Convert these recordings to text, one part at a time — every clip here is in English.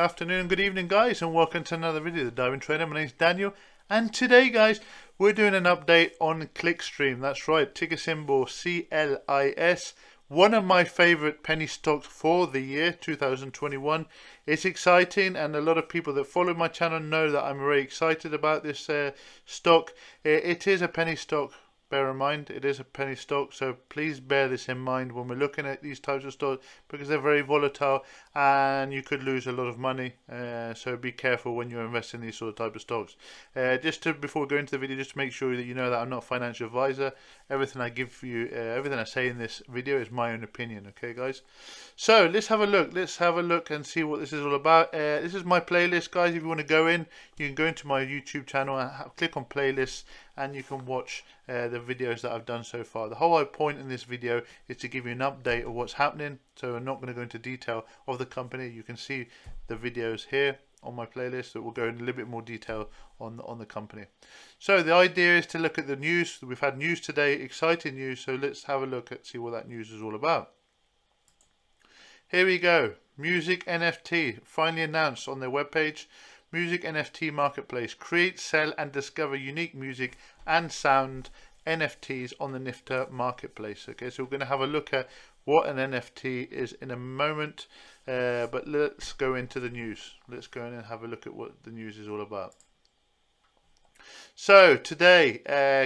afternoon, good evening guys, and welcome to another video of the Diving Trader. My name is Daniel, and today guys we're doing an update on Clickstream. That's right, ticker symbol CLIS, one of my favorite penny stocks for the year 2021. It's exciting, and a lot of people that follow my channel know that I'm very excited about this stock. It is a penny stock. Bear in mind, it is a penny stock, so please bear this in mind when we're looking at these types of stocks, because they're very volatile and you could lose a lot of money. So be careful when you're investing in these sort of type of stocks. Before we go into the video, just to make sure that you know that I'm not a financial advisor. Everything I give you, everything I say in this video is my own opinion. Okay, guys. So let's have a look. Let's have a look and see what this is all about. This is my playlist, guys. If you want to go in, you can go into my YouTube channel and click on playlists, and you can watch the videos that I've done so far. The whole point in this video is to give you an update of what's happening. So I'm not going to go into detail of the company. You can see the videos here on my playlist that will go in a little bit more detail on the company. So the idea is to look at the news. We've had news today, exciting news. So let's have a look at see what that news is all about. Here we go. Music NFT finally announced on their webpage. Music NFT marketplace. Create, sell and discover unique music and sound NFTs on the Nifter marketplace. Okay, so we're going to have a look at what an NFT is in a moment, but let's go into the news. Let's go in and have a look at what the news is all about. So today,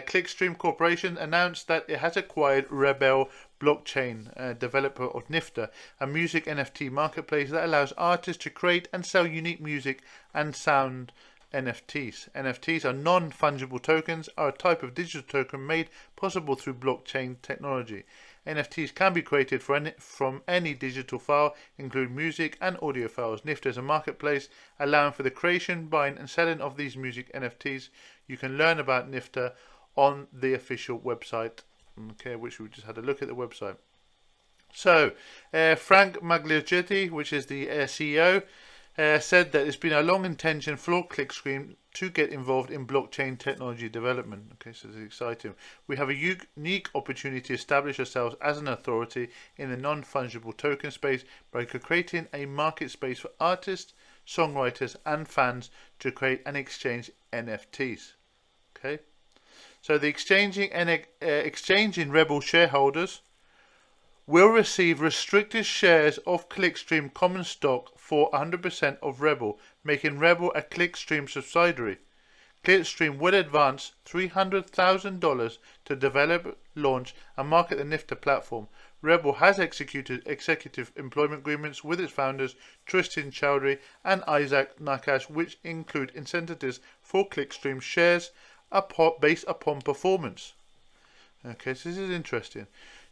Clickstream Corporation announced that it has acquired Rebel blockchain, developer of Nifter, a music NFT marketplace that allows artists to create and sell unique music and sound NFTs. NFTs are non-fungible tokens, are a type of digital token made possible through blockchain technology. NFTs can be created from any digital file, including music and audio files. Nifter is a marketplace allowing for the creation, buying and selling of these music NFTs. You can learn about Nifter on the official website, okay, which we just had a look at the website. So, Frank Magliogetti, which is the CEO, said that it's been a long intention for Clickstream to get involved in blockchain technology development. Okay, so it's exciting. We have a unique opportunity to establish ourselves as an authority in the non-fungible token space by creating a market space for artists, songwriters and fans to create and exchange NFTs. Okay, so the exchanging Rebel shareholders will receive restricted shares of Clickstream common stock for 100% of Rebel, making Rebel a Clickstream subsidiary. Clickstream will advance $300,000 to develop, launch and market the Nifter platform. Rebel has executed executive employment agreements with its founders Tristan Chowdhury and Isaac Nakash, which include incentives for Clickstream shares based upon performance. Okay, so this is interesting.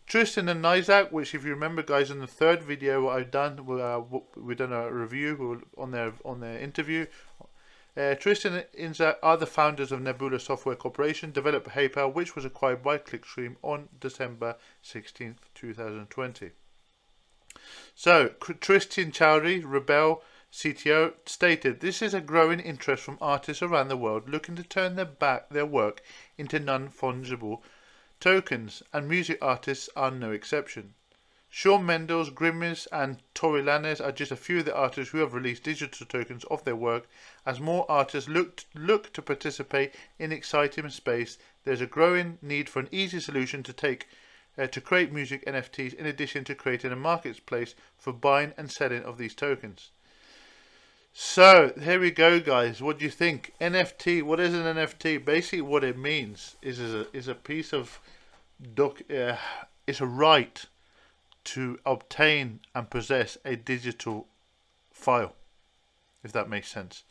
Tristan and Isaac, which if you remember guys in the third video what I've done, we've done a review on their interview. Tristan and Isaac are the founders of Nebula Software Corporation, developer PayPal, which was acquired by Clickstream on December 16th, 2020. So Tristan Chowdhury, Rebel CTO, stated, "This is a growing interest from artists around the world looking to turn their work into non-fungible tokens, and music artists are no exception. Shawn Mendes, Grimmins and Tory Lanez are just a few of the artists who have released digital tokens of their work. As more artists look to participate in exciting space, there's a growing need for an easy solution to create music NFTs, in addition to creating a marketplace for buying and selling of these tokens." So here we go, guys. What do you think? NFT. What is an NFT? Basically, what it means is a piece of it's a right to obtain and possess a digital file, if that makes sense.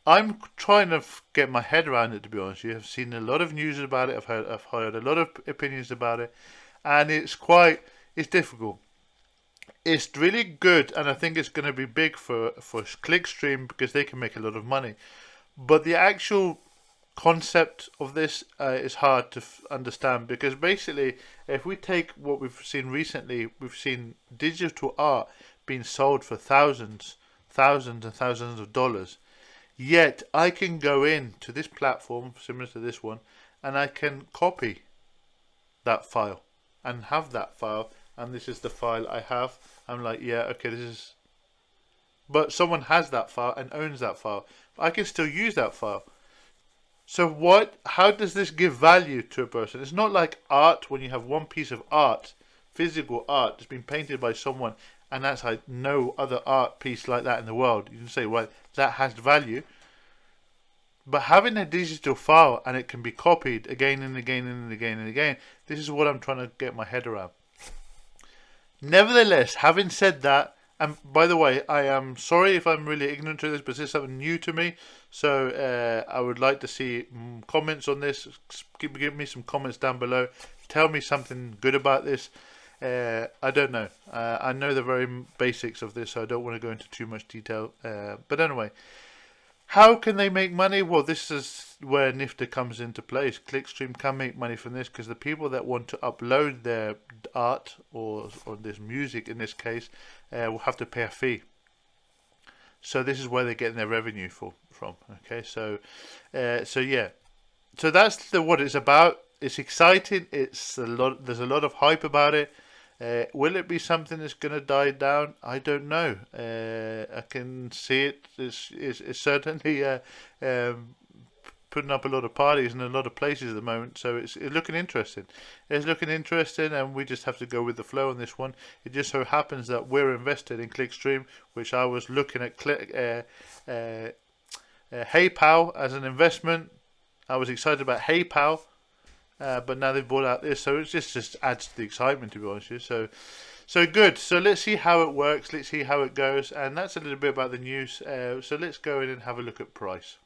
I'm trying to get my head around it, to be honest. You have seen a lot of news about it. I've heard a lot of opinions about it, and it's difficult. It's really good, and I think it's going to be big for Clickstream because they can make a lot of money. But the actual concept of this is hard to understand, because basically, if we take what we've seen recently, we've seen digital art being sold for thousands and thousands of dollars. Yet I can go in to this platform similar to this one, and I can copy that file and have that file, and this is the file I have. I'm like, yeah, okay, this is but someone has that file and owns that file. I can still use that file. So how does this give value to a person? It's not like art when you have one piece of art, physical art, that's been painted by someone, and that's like no other art piece like that in the world. You can say, well, that has value. But having a digital file and it can be copied again and again and again and again, this is what I'm trying to get my head around. Nevertheless, having said that, and by the way, I am sorry if I'm really ignorant to this, but this is something new to me. So I would like to see comments on this. Give me some comments down below. Tell me something good about this. I don't know. I know the very basics of this, so I don't want to go into too much detail. But anyway, how can they make money? Well, this is where Nifter comes into place. Clickstream can make money from this because the people that want to upload their art or this music in this case will have to pay a fee. So this is where they're getting their revenue from. Okay, so yeah, so that's what it's about. It's exciting. It's a lot. There's a lot of hype about it. Will it be something that's going to die down? I don't know. I can see it. It's certainly putting up a lot of parties in a lot of places at the moment. So it's looking interesting. It's looking interesting, and we just have to go with the flow on this one. It just so happens that we're invested in Clickstream, which I was looking at HeyPal as an investment. I was excited about HeyPal. But now they've bought out this, so it just adds to the excitement, to be honest with you. So good. So let's see how it works. Let's see how it goes, and that's a little bit about the news. So let's go in and have a look at price.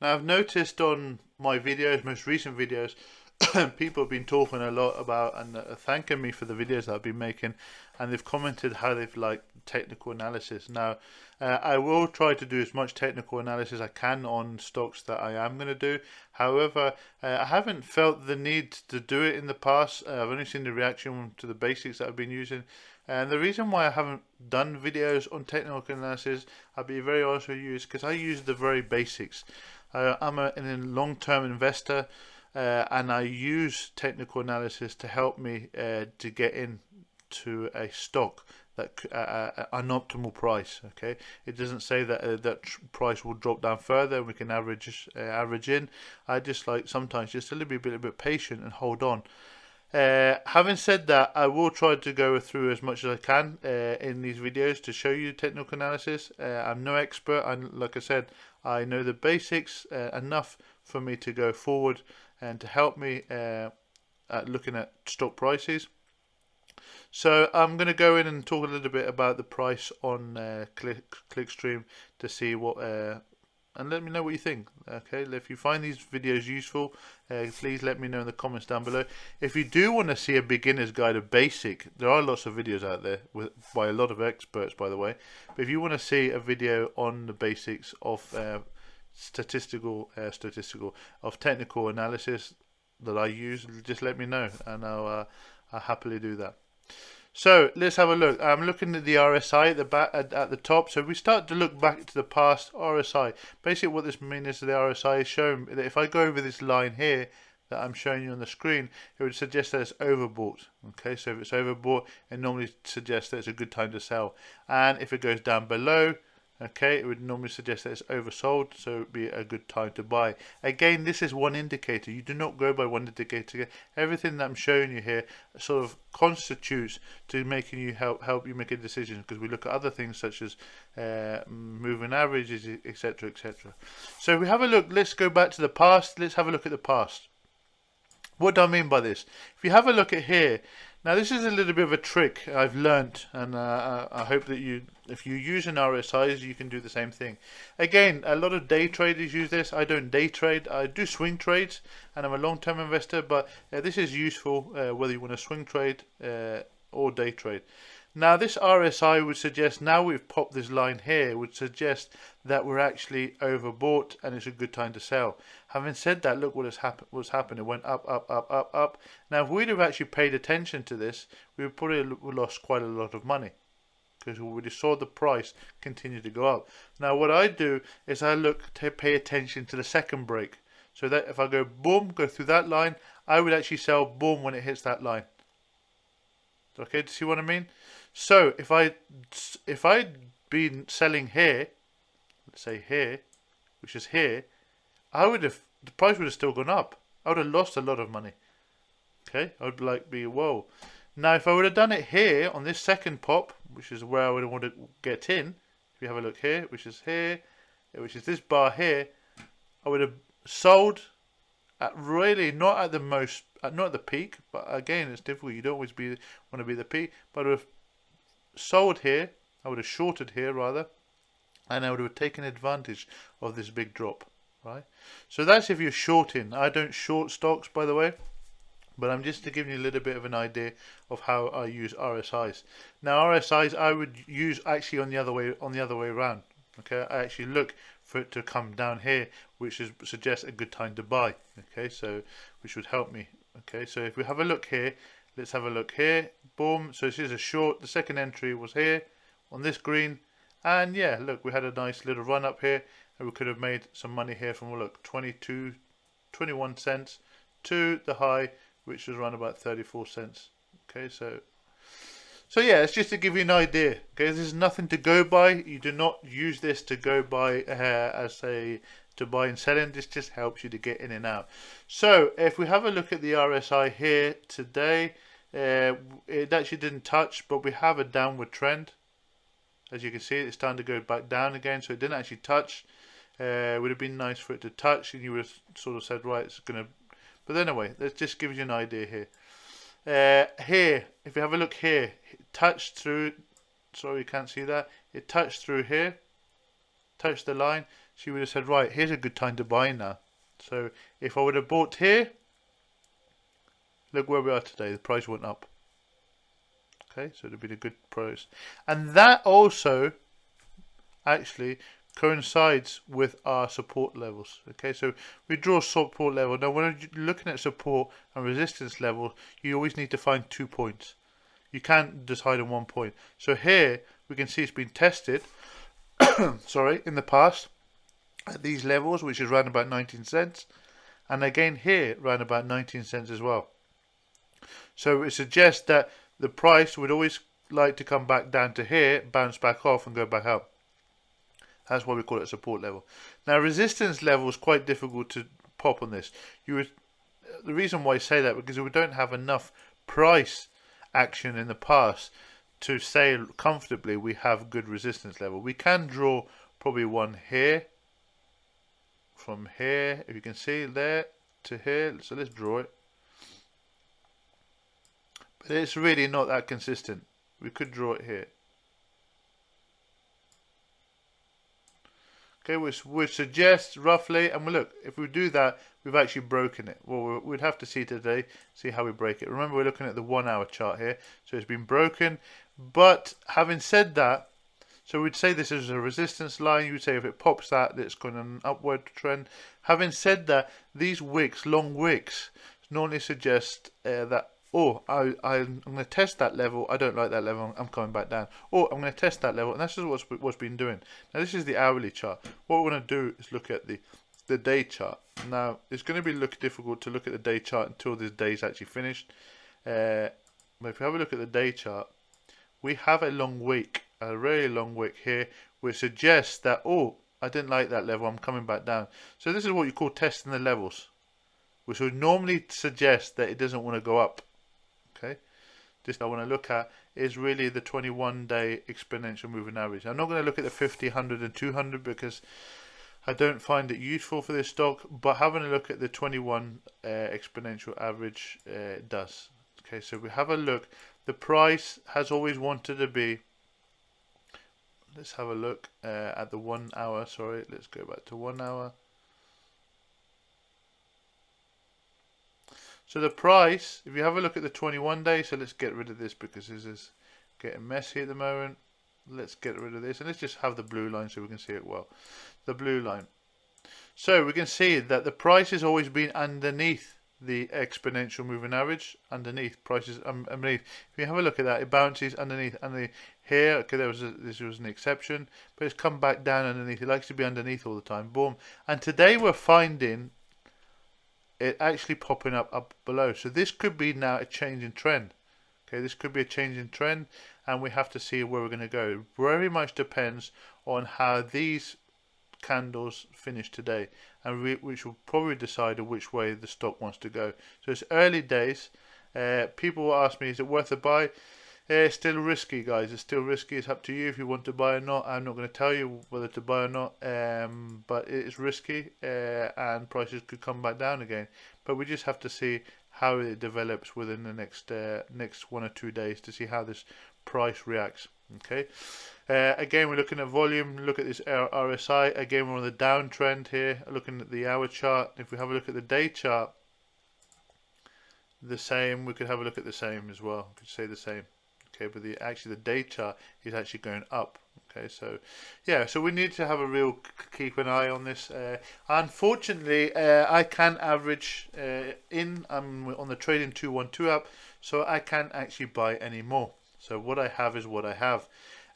Now I've noticed on my videos, most recent videos, people have been talking a lot about and thanking me for the videos that I've been making, and they've commented how they've liked technical analysis. Now I will try to do as much technical analysis as I can on stocks that I am going to do. However, I haven't felt the need to do it in the past. I've only seen the reaction to the basics that I've been using, and the reason why I haven't done videos on technical analysis, I'll be very honest with you, is because I use the very basics. I'm a long-term investor, and I use technical analysis to help me to get into a stock that an optimal price. Okay, it doesn't say that that price will drop down further and we can average in. I just like sometimes just a little bit patient and hold on. Having said that, I will try to go through as much as I can in these videos to show you technical analysis. I'm no expert, and like I said, I know the basics enough for me to go forward and to help me at looking at stock prices. So I'm going to go in and talk a little bit about the price on Clickstream to see what and let me know what you think. Okay, if you find these videos useful, please let me know in the comments down below. If you do want to see a beginner's guide of basic, there are lots of videos out there by a lot of experts, by the way. But if you want to see a video on the basics of statistical of technical analysis that I use, just let me know, and I'll happily do that. So let's have a look. I'm looking at the RSI at the top. So we start to look back to the past RSI. Basically what this means is the RSI is showing that if I go over this line here that I'm showing you on the screen, it would suggest that it's overbought. Okay, so if it's overbought, it normally suggests that it's a good time to sell. And if it goes down below, okay, it would normally suggest that it's oversold, so it would be a good time to buy. Again, this is one indicator. You do not go by one indicator. Everything that I'm showing you here sort of constitutes to making you help you make a decision, because we look at other things such as moving averages, etc., etc. So we have a look. Let's go back to the past. Let's have a look at the past. What do I mean by this? If you have a look at here, now this is a little bit of a trick I've learnt, and I hope that if you use an RSI, you can do the same thing. Again, a lot of day traders use this. I don't day trade. I do swing trades, and I'm a long-term investor, but this is useful whether you want to swing trade or day trade. Now this RSI would suggest, now we've popped this line here, would suggest that we're actually overbought and it's a good time to sell. Having said that, look what has happened. It went up, up, up, up, up. Now if we'd have actually paid attention to this, we would probably lost quite a lot of money, because we already saw the price continue to go up. Now what I do is I look to pay attention to the second break. So that if I go boom, go through that line, I would actually sell boom when it hits that line. Okay, do you see what I mean? So if I'd been selling here, let's say here, which is here, the price would have still gone up. I would have lost a lot of money. Okay, I would whoa. Now if I would have done it here on this second pop, which is where I would want to get in, if you have a look here, which is this bar here, I would have sold at really not at the peak, but again it's difficult. You don't always want to be the peak, but I would have sold here. I would have shorted here rather, and I would have taken advantage of this big drop, right? So that's if you're shorting. I don't short stocks, by the way, but I'm just to give you a little bit of an idea of how I use RSIs. Now RSIs I would use actually on the other way around. Okay, I actually look for it to come down here, which suggests a good time to buy. Okay, so which would help me. Okay, so if we have a look here, let's have a look here. Boom. So this is a short. The second entry was here on this green, and yeah, look, we had a nice little run up here, and we could have made some money here from, look, 21 cents to the high, which was around about 34 cents. Okay, so yeah, it's just to give you an idea. Okay, this is nothing to go by. You do not use this to go by to buy and sell in. This just helps you to get in and out. So if we have a look at the RSI here today, it actually didn't touch, but we have a downward trend. As you can see, it's starting to go back down again, so it didn't actually touch. It would have been nice for it to touch, and you would have sort of said, right, it's going to... But anyway, let's just give you an idea here. Here, if you have a look here, it touched through, sorry you can't see that, it touched through here, touched the line, so you would have said, right, here's a good time to buy now. So if I would have bought here, look where we are today, the price went up. Okay, so it would have been a good price. And that also actually coincides with our support levels. Okay, so we draw support level. Now when you're looking at support and resistance level, you always need to find 2 points. You can't decide on 1 point. So here we can see it's been tested sorry, in the past at these levels, which is around about 19 cents, and again here around about 19 cents as well. So it suggests that the price would always like to come back down to here, bounce back off and go back up. That's why we call it a support level. Now resistance level is quite difficult to pop on this. The reason why I say that, because we don't have enough price action in the past to say comfortably we have good resistance level. We can draw probably one here, from here, if you can see, there to here. So let's draw it. But it's really not that consistent. We could draw it here. Okay, which would suggest roughly, and look, if we do that, we've actually broken it. Well, we'd have to see today, see how we break it. Remember, we're looking at the 1 hour chart here, so it's been broken. But having said that, so we'd say this is a resistance line. You would say if it pops that, it's going on an upward trend. Having said that, these wicks, long wicks, normally suggest that, oh, I'm going to test that level. I don't like that level. I'm coming back down. Or I'm going to test that level. And that's just what's been doing. Now, this is the hourly chart. What we're going to do is look at the day chart. Now, it's going to be difficult to look at the day chart until this day is actually finished. But if we have a look at the day chart, we have a long wick, a really long wick here, which suggests that, oh, I didn't like that level. I'm coming back down. So this is what you call testing the levels, which would normally suggest that it doesn't want to go up. Okay, this I want to look at is really the 21-day exponential moving average. I'm not going to look at the 50, 100 and 200 because I don't find it useful for this stock, but having a look at the 21 exponential average does. Okay, so we have a look. The price has always wanted to be, let's have a look at the 1 hour, sorry, let's go back to 1 hour. So the price, if you have a look at the 21 day, so let's get rid of this because this is getting messy at the moment. Let's get rid of this and let's just have the blue line so we can see it well. The blue line. So we can see that the price has always been underneath the exponential moving average, underneath prices underneath. If you have a look at that, it bounces underneath here. Okay, this was an exception, but it's come back down underneath. It likes to be underneath all the time. Boom. And today we're finding it actually popping up below. So this could be now a change in trend. Okay, this could be a change in trend, and we have to see where we're going to go. Very much depends on how these candles finish today, and which will probably decide which way the stock wants to go. So it's early days. People will ask me, is it worth a buy? It's still risky, guys. It's still risky. It's up to you if you want to buy or not. I'm not going to tell you whether to buy or not, but it is risky, and prices could come back down again. But we just have to see how it develops within the next 1 or 2 days to see how this price reacts. Okay. Again, we're looking at volume. Look at this RSI. Again, we're on the downtrend here. Looking at the hour chart. If we have a look at the day chart, the same. We could have a look at the same as well. We could say the same. Okay, but the day chart is actually going up. Okay, so yeah, so we need to have a real keep an eye on this. Unfortunately, I can't average I'm on the Trading 212 app, so I can't actually buy any more. So what I have is what I have.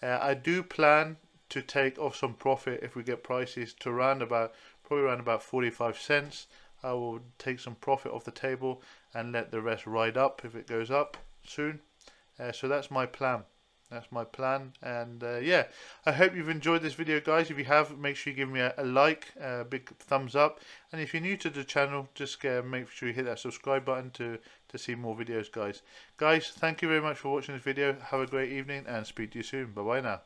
I do plan to take off some profit if we get prices to probably around about 45 cents. I will take some profit off the table and let the rest ride up if it goes up soon. So that's my plan. That's my plan. And yeah, I hope you've enjoyed this video, guys. If you have, make sure you give me a like, a big thumbs up. And if you're new to the channel, just make sure you hit that subscribe button to see more videos, guys. Guys, thank you very much for watching this video. Have a great evening and speak to you soon. Bye bye now.